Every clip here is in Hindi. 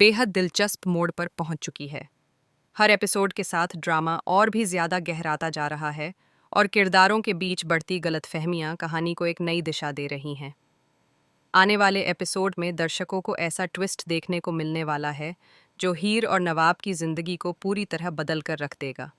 बेहद दिलचस्प मोड़ पर पहुंच चुकी है। हर एपिसोड के साथ ड्रामा और भी ज्यादा गहराता जा रहा है और किरदारों के बीच बढ़ती गलतफहमियां कहानी को एक नई दिशा दे रही हैं। आने वाले एपिसोड में दर्शकों को ऐसा ट्विस्ट देखने को मिलने वाला है जो हीर और नवाब की जिंदगी को पूरी तरह बदल कर रख देगा।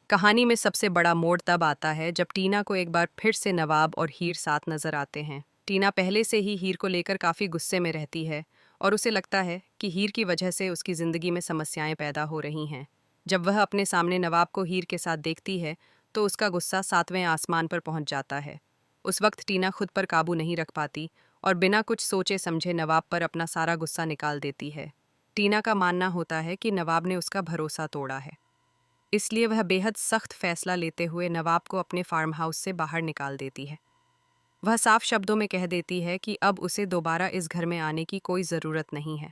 कहानी में सबसे बड़ा मोड़ तब आता है जब टीना को एक बार फिर से नवाब और हीर साथ नजर आते हैं। टीना पहले से ही हीर को लेकर काफी गुस्से में रहती है और उसे लगता है कि हीर की वजह से उसकी जिंदगी में समस्याएं पैदा हो रही हैं। जब वह अपने सामने नवाब को हीर के साथ देखती है तो उसका गुस्सा 7वें आसमान पर पहुंच जाता है। उस वक्त टीना खुद पर काबू नहीं रख पाती और बिना कुछ सोचे समझे नवाब पर अपना सारा गुस्सा निकाल देती है। टीना का मानना होता है कि नवाब ने उसका भरोसा तोड़ा है, इसलिए वह बेहद सख्त फैसला लेते हुए नवाब को अपने फार्म हाउस से बाहर निकाल देती है। वह साफ शब्दों में कह देती है कि अब उसे दोबारा इस घर में आने की कोई ज़रूरत नहीं है।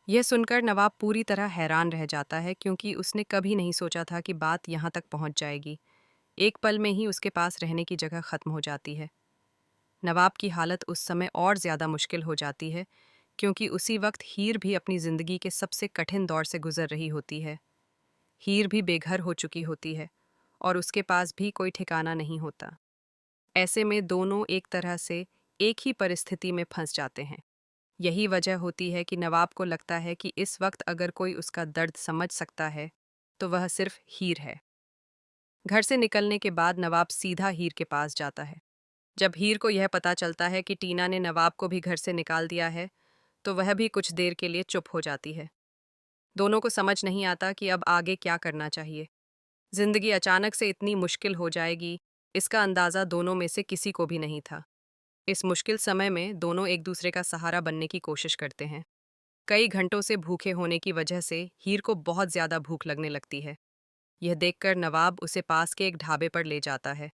यह सुनकर नवाब पूरी तरह हैरान रह जाता है क्योंकि उसने कभी नहीं सोचा था कि बात यहाँ तक पहुँच जाएगी। एक पल में ही उसके पास रहने की जगह ख़त्म हो जाती है। नवाब की हालत उस समय और ज़्यादा मुश्किल हो जाती है क्योंकि उसी वक्त हीर भी अपनी ज़िंदगी के सबसे कठिन दौर से गुजर रही होती है। हीर भी बेघर हो चुकी होती है और उसके पास भी कोई ठिकाना नहीं होता। ऐसे में दोनों एक तरह से एक ही परिस्थिति में फंस जाते हैं। यही वजह होती है कि नवाब को लगता है कि इस वक्त अगर कोई उसका दर्द समझ सकता है तो वह सिर्फ हीर है। घर से निकलने के बाद नवाब सीधा हीर के पास जाता है। जब हीर को यह पता चलता है कि टीना ने नवाब को भी घर से निकाल दिया है तो वह भी कुछ देर के लिए चुप हो जाती है। दोनों को समझ नहीं आता कि अब आगे क्या करना चाहिए। जिंदगी अचानक से इतनी मुश्किल हो जाएगी, इसका अंदाज़ा दोनों में से किसी को भी नहीं था। इस मुश्किल समय में दोनों एक दूसरे का सहारा बनने की कोशिश करते हैं। कई घंटों से भूखे होने की वजह से हीर को बहुत ज़्यादा भूख लगने लगती है। यह देखकर नवाब उसे पास के एक ढाबे पर ले जाता है।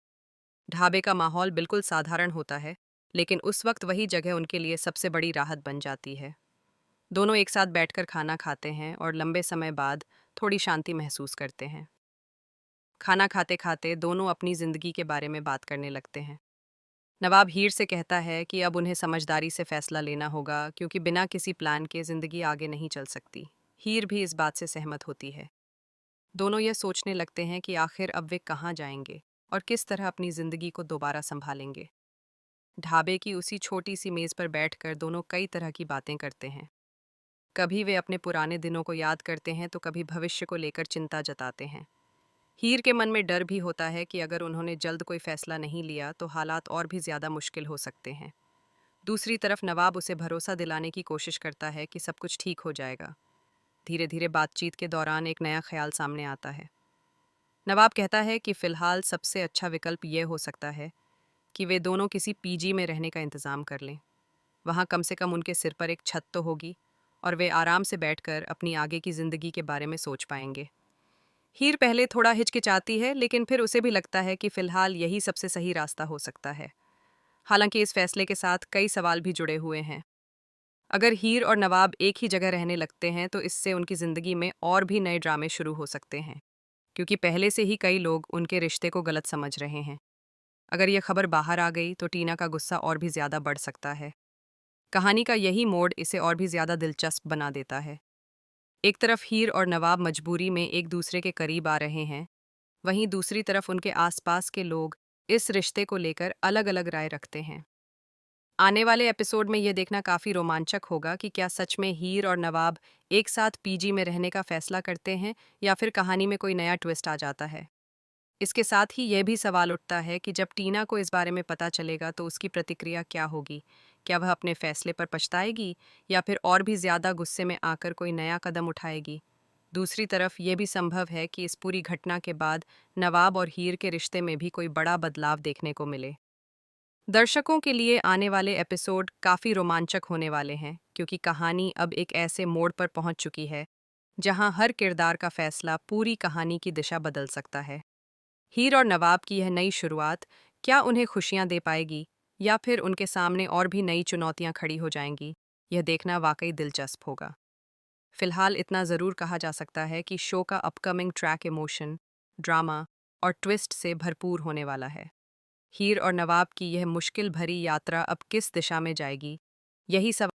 ढाबे का माहौल बिल्कुल साधारण होता है, लेकिन उस वक्त वही जगह उनके लिए सबसे बड़ी राहत बन जाती है। दोनों एक साथ बैठकर खाना खाते हैं और लंबे समय बाद थोड़ी शांति महसूस करते हैं। खाना खाते खाते दोनों अपनी जिंदगी के बारे में बात करने लगते हैं। नवाब हीर से कहता है कि अब उन्हें समझदारी से फैसला लेना होगा क्योंकि बिना किसी प्लान के जिंदगी आगे नहीं चल सकती। हीर भी इस बात से सहमत होती है। दोनों यह सोचने लगते हैं कि आखिर अब वे कहाँ जाएंगे और किस तरह अपनी जिंदगी को दोबारा संभालेंगे। ढाबे की उसी छोटी सी मेज पर बैठकर दोनों कई तरह की बातें करते हैं। कभी वे अपने पुराने दिनों को याद करते हैं तो कभी भविष्य को लेकर चिंता जताते हैं। हीर के मन में डर भी होता है कि अगर उन्होंने जल्द कोई फैसला नहीं लिया तो हालात और भी ज़्यादा मुश्किल हो सकते हैं। दूसरी तरफ नवाब उसे भरोसा दिलाने की कोशिश करता है कि सब कुछ ठीक हो जाएगा। धीरे धीरे बातचीत के दौरान एक नया ख्याल सामने आता है। नवाब कहता है कि फ़िलहाल सबसे अच्छा विकल्प ये हो सकता है कि वे दोनों किसी पीजी में रहने का इंतज़ाम कर लें। वहाँ कम से कम उनके सिर पर एक छत तो होगी और वे आराम से बैठकर अपनी आगे की ज़िंदगी के बारे में सोच पाएंगे। हीर पहले थोड़ा हिचकिचाती है, लेकिन फिर उसे भी लगता है कि फिलहाल यही सबसे सही रास्ता हो सकता है। हालांकि इस फैसले के साथ कई सवाल भी जुड़े हुए हैं। अगर हीर और नवाब एक ही जगह रहने लगते हैं तो इससे उनकी जिंदगी में और भी नए ड्रामे शुरू हो सकते हैं, क्योंकि पहले से ही कई लोग उनके रिश्ते को गलत समझ रहे हैं। अगर यह खबर बाहर आ गई तो टीना का गुस्सा और भी ज्यादा बढ़ सकता है। कहानी का यही मोड़ इसे और भी ज्यादा दिलचस्प बना देता है। एक तरफ हीर और नवाब मजबूरी में एक दूसरे के करीब आ रहे हैं, वहीं दूसरी तरफ उनके आसपास के लोग इस रिश्ते को लेकर अलग अलग राय रखते हैं। आने वाले एपिसोड में यह देखना काफी रोमांचक होगा कि क्या सच में हीर और नवाब एक साथ पीजी में रहने का फैसला करते हैं या फिर कहानी में कोई नया ट्विस्ट आ जाता है। इसके साथ ही यह भी सवाल उठता है कि जब टीना को इस बारे में पता चलेगा तो उसकी प्रतिक्रिया क्या होगी। क्या वह अपने फैसले पर पछताएगी या फिर और भी ज्यादा गुस्से में आकर कोई नया कदम उठाएगी। दूसरी तरफ ये भी संभव है कि इस पूरी घटना के बाद नवाब और हीर के रिश्ते में भी कोई बड़ा बदलाव देखने को मिले। दर्शकों के लिए आने वाले एपिसोड काफ़ी रोमांचक होने वाले हैं क्योंकि कहानी अब एक ऐसे मोड़ पर पहुंच चुकी है जहां हर किरदार का फैसला पूरी कहानी की दिशा बदल सकता है। हीर और नवाब की यह नई शुरुआत क्या उन्हें खुशियां दे पाएगी या फिर उनके सामने और भी नई चुनौतियां खड़ी हो जाएंगी, यह देखना वाकई दिलचस्प होगा। फिलहाल इतना ज़रूर कहा जा सकता है कि शो का अपकमिंग ट्रैक इमोशन, ड्रामा और ट्विस्ट से भरपूर होने वाला है। हीर और नवाब की यह मुश्किल भरी यात्रा अब किस दिशा में जाएगी, यही सवाल